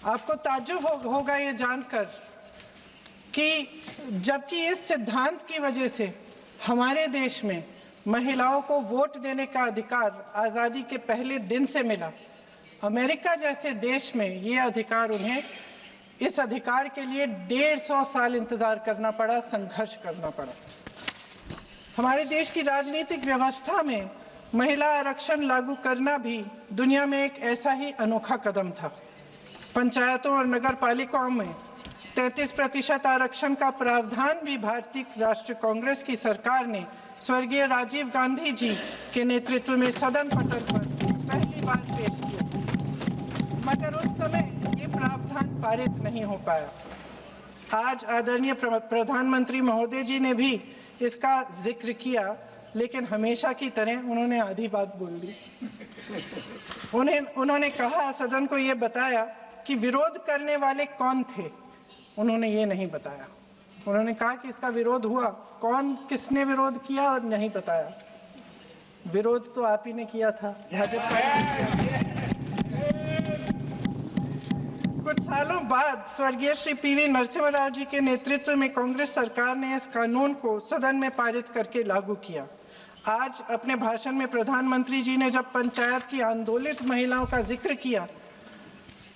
आपको ताज्जुब होगा ये जानकर कि जबकि इस सिद्धांत की वजह से हमारे देश में महिलाओं को वोट देने का अधिकार आजादी के पहले दिन से मिला, अमेरिका जैसे देश में ये अधिकार उन्हें इस अधिकार के लिए 150 साल इंतजार करना पड़ा, संघर्ष करना पड़ा। हमारे देश की राजनीतिक व्यवस्था में महिला आरक्षण लागू करना भी दुनिया में एक ऐसा ही अनोखा कदम था। पंचायतों और नगर पालिकाओं में 33% आरक्षण का प्रावधान भी भारतीय राष्ट्रीय कांग्रेस की सरकार ने स्वर्गीय राजीव गांधी जी के नेतृत्व में सदन पटल पर पहली बार पेश किया, मगर उस समय ये प्रावधान पारित नहीं हो पाया। आज आदरणीय प्रधानमंत्री महोदय जी ने भी इसका जिक्र किया, लेकिन हमेशा की तरह उन्होंने आधी बात बोल दी। उन्होंने कहा, सदन को ये बताया कि विरोध करने वाले कौन थे, उन्होंने ये नहीं बताया। उन्होंने कहा कि इसका विरोध हुआ, कौन किसने विरोध किया और नहीं बताया। विरोध तो आप ही ने किया था, भाजपा ने। कुछ सालों बाद स्वर्गीय श्री पीवी नरसिम्हा राव जी के नेतृत्व में कांग्रेस सरकार ने इस कानून को सदन में पारित करके लागू किया। आज अपने भाषण में प्रधानमंत्री जी ने जब पंचायत की आंदोलित महिलाओं का जिक्र किया,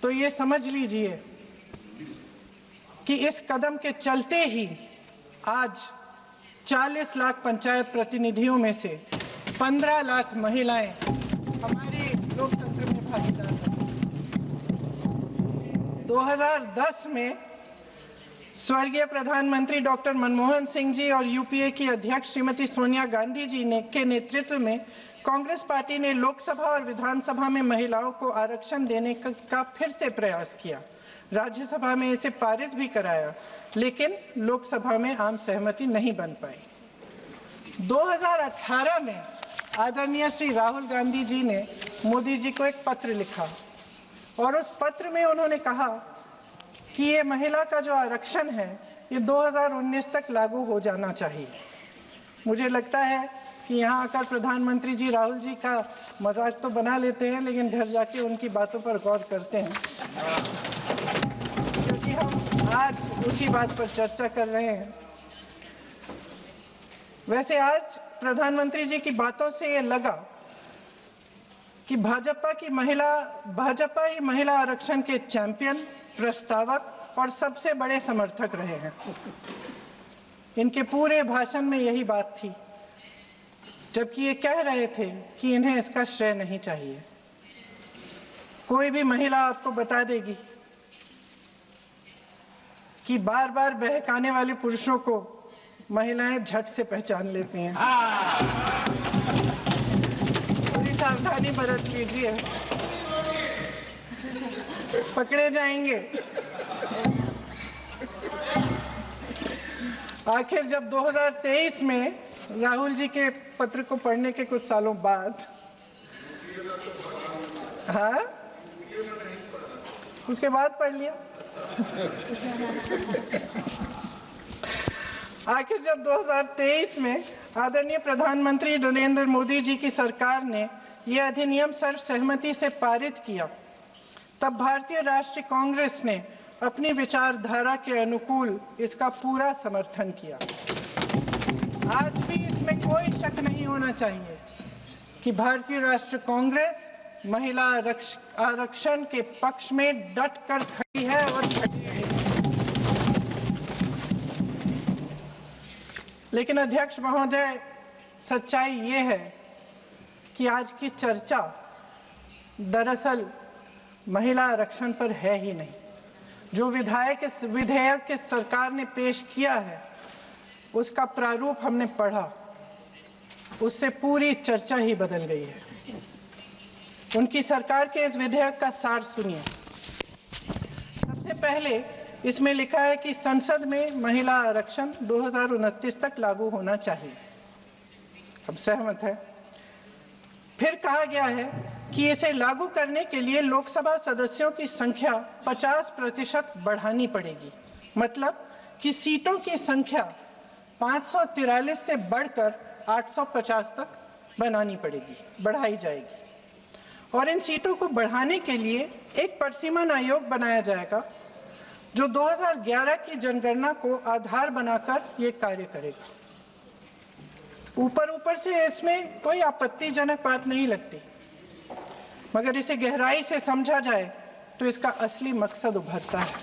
तो ये समझ लीजिए कि इस कदम के चलते ही आज 40 लाख पंचायत प्रतिनिधियों में से 15 लाख महिलाएं हमारे लोकतंत्र में भागीदार हैं। 2010 में स्वर्गीय प्रधानमंत्री डॉक्टर मनमोहन सिंह जी और यूपीए की अध्यक्ष श्रीमती सोनिया गांधी जी के नेतृत्व में कांग्रेस पार्टी ने लोकसभा और विधानसभा में महिलाओं को आरक्षण देने का फिर से प्रयास किया। राज्यसभा में इसे पारित भी कराया, लेकिन लोकसभा में आम सहमति नहीं बन पाई। 2018 में आदरणीय श्री राहुल गांधी जी ने मोदी जी को एक पत्र लिखा और उस पत्र में उन्होंने कहा कि ये महिला का जो आरक्षण है ये 2019 तक लागू हो जाना चाहिए। मुझे लगता है कि यहाँ आकर प्रधानमंत्री जी राहुल जी का मजाक तो बना लेते हैं, लेकिन घर जाके उनकी बातों पर गौर करते हैं, क्योंकि हम आज उसी बात पर चर्चा कर रहे हैं। वैसे आज प्रधानमंत्री जी की बातों से ये लगा कि भाजपा ही महिला आरक्षण के चैंपियन, प्रस्तावक और सबसे बड़े समर्थक रहे हैं। इनके पूरे भाषण में यही बात थी, जबकि ये कह रहे थे कि इन्हें इसका श्रेय नहीं चाहिए। कोई भी महिला आपको बता देगी कि बार बार बहकाने वाले पुरुषों को महिलाएं झट से पहचान लेती हैं। थोड़ी सावधानी बरत लीजिए, पकड़े जाएंगे। आखिर जब 2023 में राहुल जी के पत्र को पढ़ने के कुछ सालों बाद, हाँ, उसके बाद पढ़ लिया। आखिर जब 2023 में आदरणीय प्रधानमंत्री नरेंद्र मोदी जी की सरकार ने यह अधिनियम सर्वसहमति से पारित किया, तब भारतीय राष्ट्रीय कांग्रेस ने अपनी विचारधारा के अनुकूल इसका पूरा समर्थन किया। आज भी इसमें कोई शक नहीं होना चाहिए कि भारतीय राष्ट्रीय कांग्रेस महिला आरक्षण के पक्ष में डट कर खड़ी है और खड़ी रहेगी। लेकिन अध्यक्ष महोदय, सच्चाई ये है कि आज की चर्चा दरअसल महिला आरक्षण पर है ही नहीं। जो विधेयक के सरकार ने पेश किया है, उसका प्रारूप हमने पढ़ा, उससे पूरी चर्चा ही बदल गई है। उनकी सरकार के इस विधेयक का सार सुनिए। सबसे पहले इसमें लिखा है कि संसद में महिला आरक्षण 2029 तक लागू होना चाहिए। हम सहमत हैं। फिर कहा गया है कि इसे लागू करने के लिए लोकसभा सदस्यों की संख्या 50% बढ़ानी पड़ेगी। मतलब कि सीटों की संख्या 543 से बढ़कर 850 तक बढ़ाई जाएगी। और इन सीटों को बढ़ाने के लिए एक परिसीमन आयोग बनाया जाएगा जो 2011 की जनगणना को आधार बनाकर ये कार्य करेगा। ऊपर से इसमें कोई आपत्तिजनक बात नहीं लगती, मगर इसे गहराई से समझा जाए तो इसका असली मकसद उभरता है।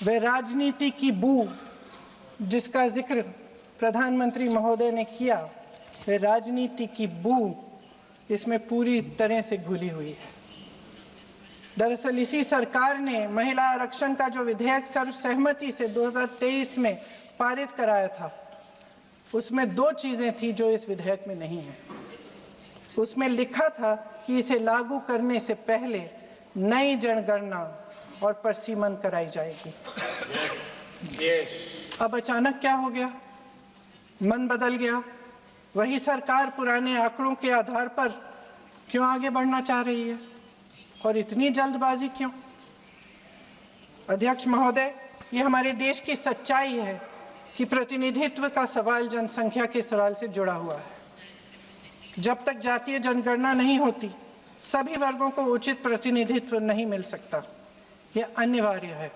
वह राजनीति की बू जिसका जिक्र प्रधानमंत्री महोदय ने किया, वह राजनीति की बू इसमें पूरी तरह से घुली हुई है। दरअसल इसी सरकार ने महिला आरक्षण का जो विधेयक सर्वसहमति से 2023 में पारित कराया था, उसमें 2 चीजें थी जो इस विधेयक में नहीं है। उसमें लिखा था कि इसे लागू करने से पहले नई जनगणना और परिसीमन कराई जाएगी। अब अचानक क्या हो गया? मन बदल गया। वही सरकार पुराने आंकड़ों के आधार पर क्यों आगे बढ़ना चाह रही है और इतनी जल्दबाजी क्यों? अध्यक्ष महोदय, ये हमारे देश की सच्चाई है कि प्रतिनिधित्व का सवाल जनसंख्या के सवाल से जुड़ा हुआ है। जब तक जातीय जनगणना नहीं होती, सभी वर्गों को उचित प्रतिनिधित्व नहीं मिल सकता। यह अनिवार्य है।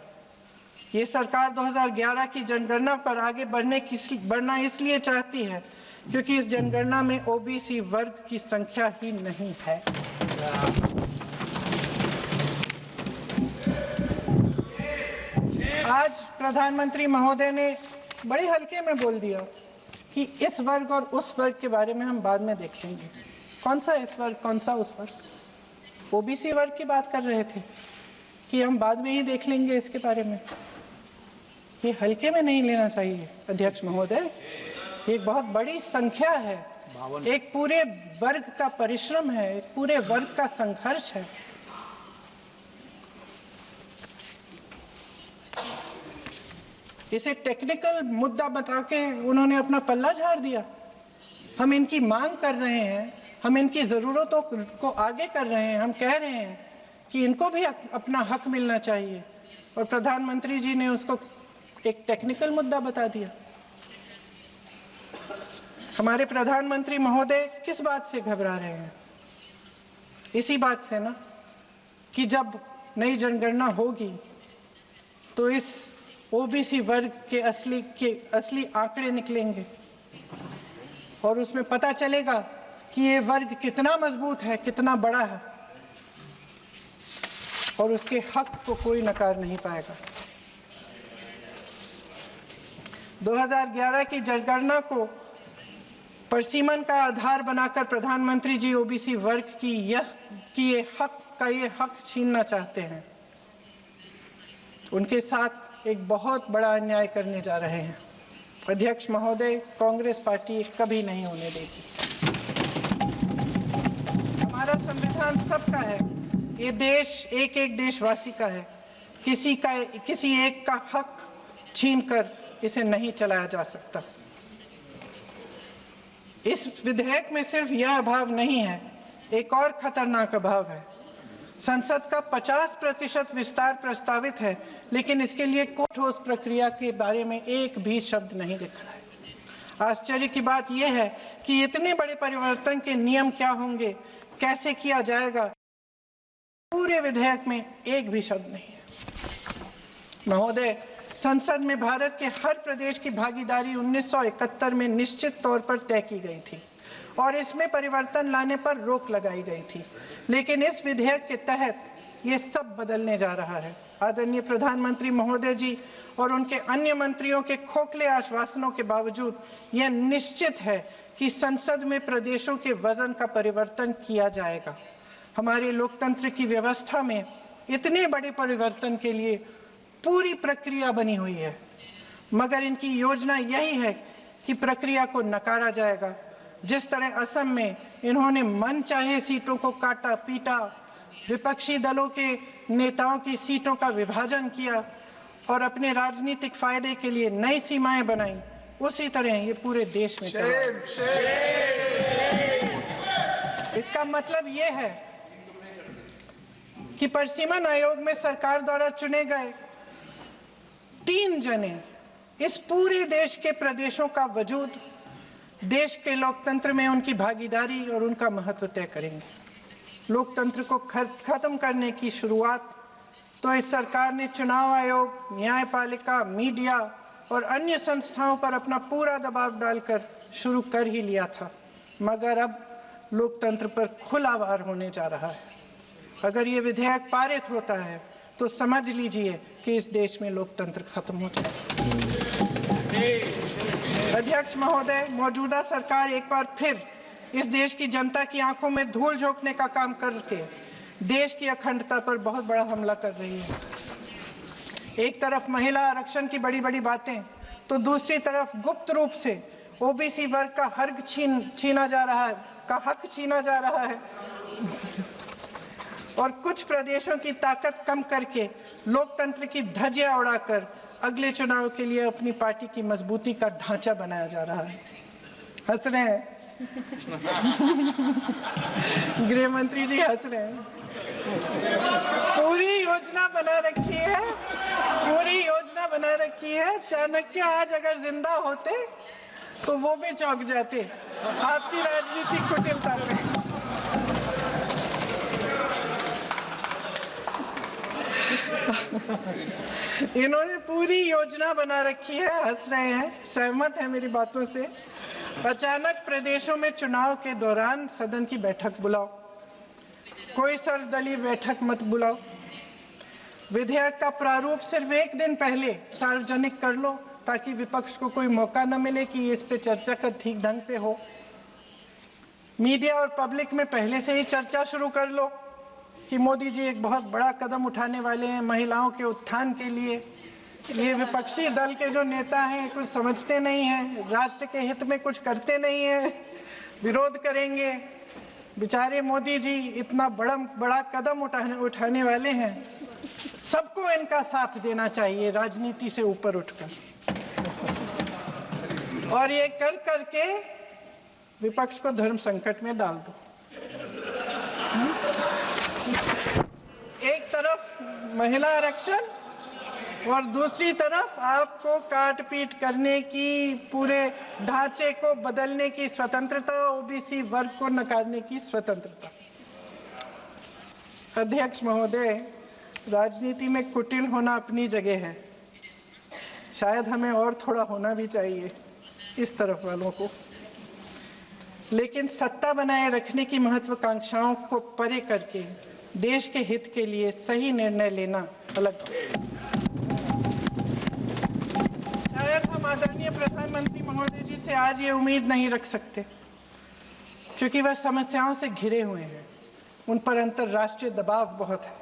ये सरकार 2011 की जनगणना पर आगे बढ़ना इसलिए चाहती है क्योंकि इस जनगणना में ओबीसी वर्ग की संख्या ही नहीं है। आज प्रधानमंत्री महोदय ने बड़े हल्के में बोल दिया कि इस वर्ग और उस वर्ग के बारे में हम बाद में देख लेंगे। कौन सा इस वर्ग, कौन सा उस वर्ग? ओबीसी वर्ग की बात कर रहे थे कि हम बाद में ही देख लेंगे इसके बारे में। ये हल्के में नहीं लेना चाहिए अध्यक्ष महोदय। ये एक बहुत बड़ी संख्या है, एक पूरे वर्ग का परिश्रम है, एक पूरे वर्ग का संघर्ष है। इसे टेक्निकल मुद्दा बता के उन्होंने अपना पल्ला झाड़ दिया। हम इनकी मांग कर रहे हैं, हम इनकी जरूरतों को आगे कर रहे हैं, हम कह रहे हैं कि इनको भी अपना हक मिलना चाहिए, और प्रधानमंत्री जी ने उसको एक टेक्निकल मुद्दा बता दिया। हमारे प्रधानमंत्री महोदय किस बात से घबरा रहे हैं? इसी बात से ना कि जब नई जनगणना होगी तो इस ओबीसी वर्ग के असली आंकड़े निकलेंगे और उसमें पता चलेगा कि ये वर्ग कितना मजबूत है, कितना बड़ा है, और उसके हक को कोई नकार नहीं पाएगा। 2011 की जनगणना को परिसीमन का आधार बनाकर प्रधानमंत्री जी ओबीसी वर्ग की ये हक छीनना चाहते हैं। उनके साथ एक बहुत बड़ा अन्याय करने जा रहे हैं। अध्यक्ष महोदय, कांग्रेस पार्टी कभी नहीं होने देगी। हमारा संविधान सबका है, ये देश एक एक देशवासी का है। किसी एक का हक छीनकर इसे नहीं चलाया जा सकता। इस विधेयक में सिर्फ यह अभाव नहीं है, एक और खतरनाक अभाव है। संसद का 50% विस्तार प्रस्तावित है, लेकिन इसके लिए कोई ठोस प्रक्रिया के बारे में एक भी शब्द नहीं लिखा है। आश्चर्य की बात यह है कि इतने बड़े परिवर्तन के नियम क्या होंगे, कैसे किया जाएगा, पूरे विधेयक में एक भी शब्द नहीं है। महोदय, संसद में भारत के हर प्रदेश की भागीदारी 1971 में निश्चित तौर पर तय की गई थी और इसमें परिवर्तन लाने पर रोक लगाई गई थी, लेकिन इस विधेयक के तहत ये सब बदलने जा रहा है। आदरणीय प्रधानमंत्री महोदय जी और उनके अन्य मंत्रियों के खोखले आश्वासनों के बावजूद यह निश्चित है कि संसद में प्रदेशों के वजन का परिवर्तन किया जाएगा। हमारे लोकतंत्र की व्यवस्था में इतने बड़े परिवर्तन के लिए पूरी प्रक्रिया बनी हुई है, मगर इनकी योजना यही है कि प्रक्रिया को नकारा जाएगा। जिस तरह असम में इन्होंने मनचाहे सीटों को काटा पीटा, विपक्षी दलों के नेताओं की सीटों का विभाजन किया और अपने राजनीतिक फायदे के लिए नई सीमाएं बनाई, उसी तरह ये पूरे देश में चला। इसका मतलब ये है कि परिसीमन आयोग में सरकार द्वारा चुने गए 3 जने इस पूरे देश के प्रदेशों का वजूद, देश के लोकतंत्र में उनकी भागीदारी और उनका महत्व तय करेंगे। लोकतंत्र को खत्म करने की शुरुआत तो इस सरकार ने चुनाव आयोग, न्यायपालिका, मीडिया और अन्य संस्थाओं पर अपना पूरा दबाव डालकर शुरू कर ही लिया था, मगर अब लोकतंत्र पर खुला वार होने जा रहा है। अगर ये विधेयक पारित होता है तो समझ लीजिए कि इस देश में लोकतंत्र खत्म हो जाएगा। अध्यक्ष महोदय, मौजूदा सरकार एक बार फिर इस देश की जनता की आंखों में धूल झोंकने का काम करके देश की अखंडता पर बहुत बड़ा हमला कर रही है। एक तरफ महिला आरक्षण की बड़ी बड़ी बातें तो दूसरी तरफ गुप्त रूप से ओबीसी वर्ग का हक छीना जा रहा है और कुछ प्रदेशों की ताकत कम करके लोकतंत्र की धज्जियां उड़ाकर अगले चुनाव के लिए अपनी पार्टी की मजबूती का ढांचा बनाया जा रहा है। हंस रहे हैं गृह मंत्री जी, हंस रहे हैं। पूरी योजना बना रखी है। चाणक्य आज अगर जिंदा होते तो वो भी चौंक जाते आपकी राजनीतिक कुटिलता पे। इन्होंने पूरी योजना बना रखी है, हंस रहे हैं, सहमत है मेरी बातों से। अचानक प्रदेशों में चुनाव के दौरान सदन की बैठक बुलाओ, कोई सर्वदलीय बैठक मत बुलाओ। विधेयक का प्रारूप सिर्फ एक दिन पहले सार्वजनिक कर लो ताकि विपक्ष को कोई मौका न मिले कि इस पे चर्चा कर ठीक ढंग से हो। मीडिया और पब्लिक में पहले से ही चर्चा शुरू कर लो कि मोदी जी एक बहुत बड़ा कदम उठाने वाले हैं महिलाओं के उत्थान के लिए। ये विपक्षी दल के जो नेता हैं कुछ समझते नहीं हैं, राष्ट्र के हित में कुछ करते नहीं हैं, विरोध करेंगे। बेचारे मोदी जी इतना बड़ा कदम उठाने वाले हैं, सबको इनका साथ देना चाहिए राजनीति से ऊपर उठकर, और ये कर करके विपक्ष को धर्म संकट में डाल दो। एक तरफ महिला आरक्षण और दूसरी तरफ आपको काट पीट करने की, पूरे ढांचे को बदलने की स्वतंत्रता, ओबीसी वर्ग को नकारने की स्वतंत्रता। अध्यक्ष महोदय, राजनीति में कुटिल होना अपनी जगह है, शायद हमें और थोड़ा होना भी चाहिए इस तरफ वालों को, लेकिन सत्ता बनाए रखने की महत्वाकांक्षाओं को परे करके देश के हित के लिए सही निर्णय लेना अलग। शायद हम आदरणीय प्रधानमंत्री महोदय जी से आज ये उम्मीद नहीं रख सकते क्योंकि वह समस्याओं से घिरे हुए हैं, उन पर अंतर्राष्ट्रीय दबाव बहुत है।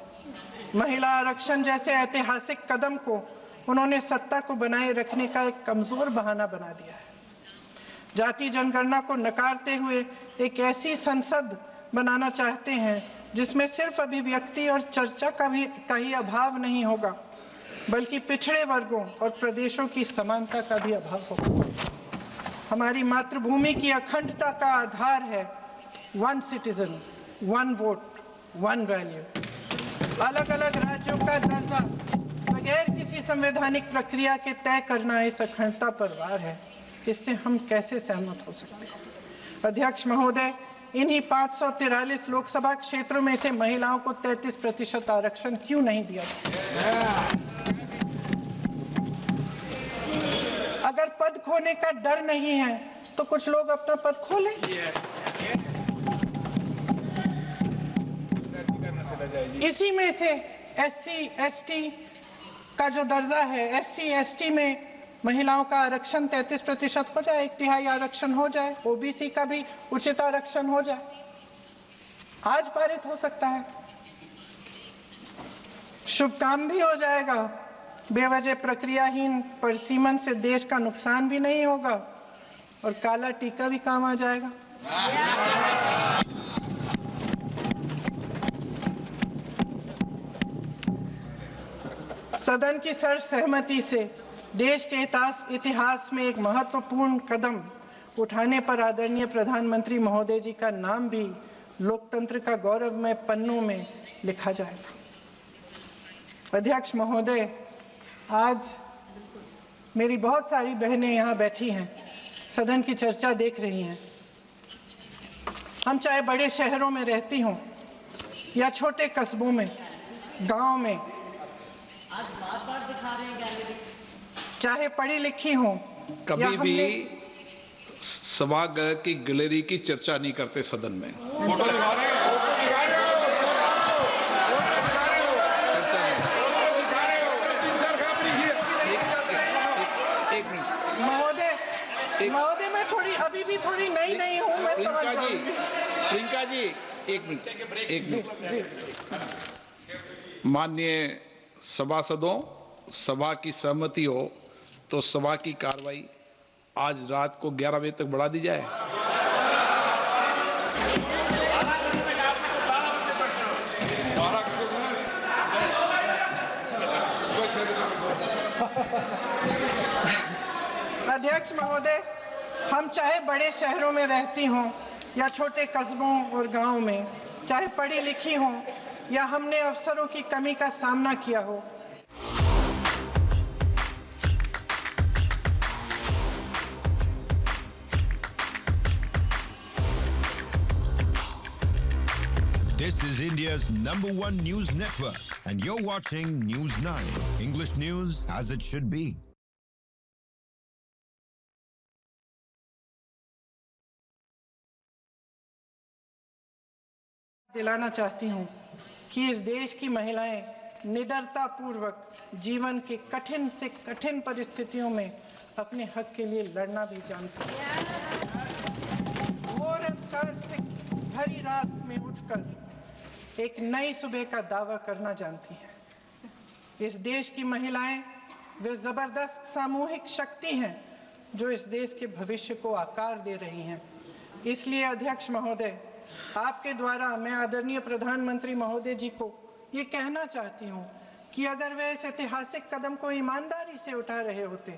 महिला आरक्षण जैसे ऐतिहासिक कदम को उन्होंने सत्ता को बनाए रखने का एक कमजोर बहाना बना दिया है। जाति जनगणना को नकारते हुए एक ऐसी संसद बनाना चाहते हैं जिसमें सिर्फ अभिव्यक्ति और चर्चा का ही अभाव नहीं होगा, बल्कि पिछड़े वर्गों और प्रदेशों की समानता का भी अभाव होगा। हमारी मातृभूमि की अखंडता का आधार है one citizen, one vote, one value. अलग अलग राज्यों का दर्जा बगैर किसी संवैधानिक प्रक्रिया के तय करना इस अखंडता पर वार है। इससे हम कैसे सहमत हो सकते हैं? अध्यक्ष महोदय, इन्हीं 543 लोकसभा क्षेत्रों में से महिलाओं को 33% आरक्षण क्यों नहीं दिया जाता? अगर पद खोने का डर नहीं है तो कुछ लोग अपना पद खो लें। इसी में से एससी एसटी का जो दर्जा है, एससी एसटी में महिलाओं का आरक्षण 33% हो जाए, 1/3 आरक्षण हो जाए, ओबीसी का भी उचित आरक्षण हो जाए, आज पारित हो सकता है। शुभ काम भी हो जाएगा, बेवजह प्रक्रियाहीन परिसीमन से देश का नुकसान भी नहीं होगा और काला टीका भी काम आ जाएगा। सदन की सर्वसहमति से देश के इतिहास में एक महत्वपूर्ण कदम उठाने पर आदरणीय प्रधानमंत्री महोदय जी का नाम भी लोकतंत्र का गौरवमय पन्नों में लिखा जाएगा। अध्यक्ष महोदय, आज मेरी बहुत सारी बहनें यहाँ बैठी हैं, सदन की चर्चा देख रही हैं। हम चाहे बड़े शहरों में रहती हों या छोटे कस्बों में, गांव में, आज बार-बार दिखा रहे हैं कैंडिडेट्स, चाहे पढ़ी लिखी हो, कभी भी सभागृह की गैलरी की चर्चा नहीं करते सदन में। फोटो दिखा रहे हो, एक मिनट महोदय, मैं थोड़ी अभी भी थोड़ी नई हूँ, मैं समझ जाऊंगी। प्रियंका जी एक मिनट। माननीय सभासदों, सभा की सहमति हो तो सभा की कार्रवाई आज रात को 11 बजे तक बढ़ा दी जाए। अध्यक्ष महोदय, हम चाहे बड़े शहरों में रहती हों या छोटे कस्बों और गांवों में, चाहे पढ़ी लिखी हों या हमने अवसरों की कमी का सामना किया हो, This is India's #1 news network, and you're watching News 9, English news as it should be. दिलाना चाहती हूं कि इस देश की महिलाएं निडरता पूर्वक जीवन के कठिन से कठिन परिस्थितियों में अपने हक के लिए लड़ना भी जानती हैं। घोर अंधकार से भरी रात में उठकर एक नई सुबह का दावा करना जानती हैं। इस देश की महिलाएं वे जबरदस्त सामूहिक शक्ति हैं जो इस देश के भविष्य को आकार दे रही हैं। इसलिए अध्यक्ष महोदय, आपके द्वारा मैं आदरणीय प्रधानमंत्री महोदय जी को ये कहना चाहती हूँ कि अगर वे इस ऐतिहासिक कदम को ईमानदारी से उठा रहे होते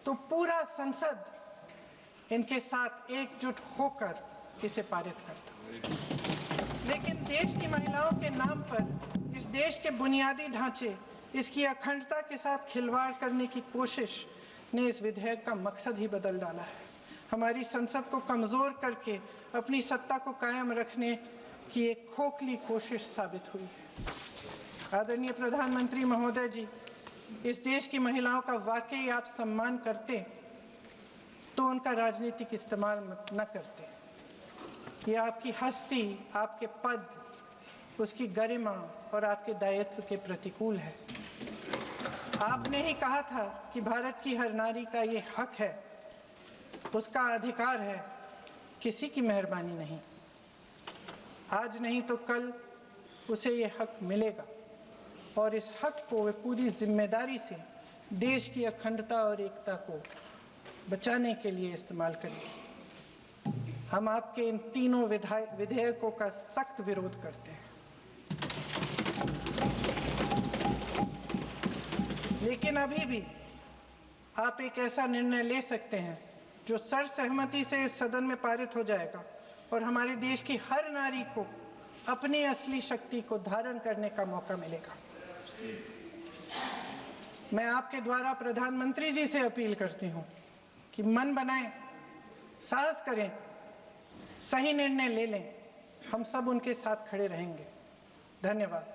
तो पूरा संसद इनके साथ एकजुट होकर इसे पारित करता। लेकिन देश की महिलाओं के नाम पर इस देश के बुनियादी ढांचे, इसकी अखंडता के साथ खिलवाड़ करने की कोशिश ने इस विधेयक का मकसद ही बदल डाला है। हमारी संसद को कमजोर करके अपनी सत्ता को कायम रखने की एक खोखली कोशिश साबित हुई है। आदरणीय प्रधानमंत्री महोदय जी, इस देश की महिलाओं का वाकई आप सम्मान करते तो उनका राजनीतिक इस्तेमाल न करते। ये आपकी हस्ती, आपके पद, उसकी गरिमा और आपके दायित्व के प्रतिकूल है। आपने ही कहा था कि भारत की हर नारी का ये हक है, उसका अधिकार है, किसी की मेहरबानी नहीं। आज नहीं तो कल उसे ये हक मिलेगा और इस हक को वे पूरी जिम्मेदारी से देश की अखंडता और एकता को बचाने के लिए इस्तेमाल करेगी। हम आपके इन तीनों विधेयकों का सख्त विरोध करते हैं। लेकिन अभी भी आप एक ऐसा निर्णय ले सकते हैं जो सर्वसहमति से इस सदन में पारित हो जाएगा और हमारे देश की हर नारी को अपनी असली शक्ति को धारण करने का मौका मिलेगा। मैं आपके द्वारा प्रधानमंत्री जी से अपील करती हूं कि मन बनाएं, साहस करें, सही निर्णय ले लें। हम सब उनके साथ खड़े रहेंगे। धन्यवाद।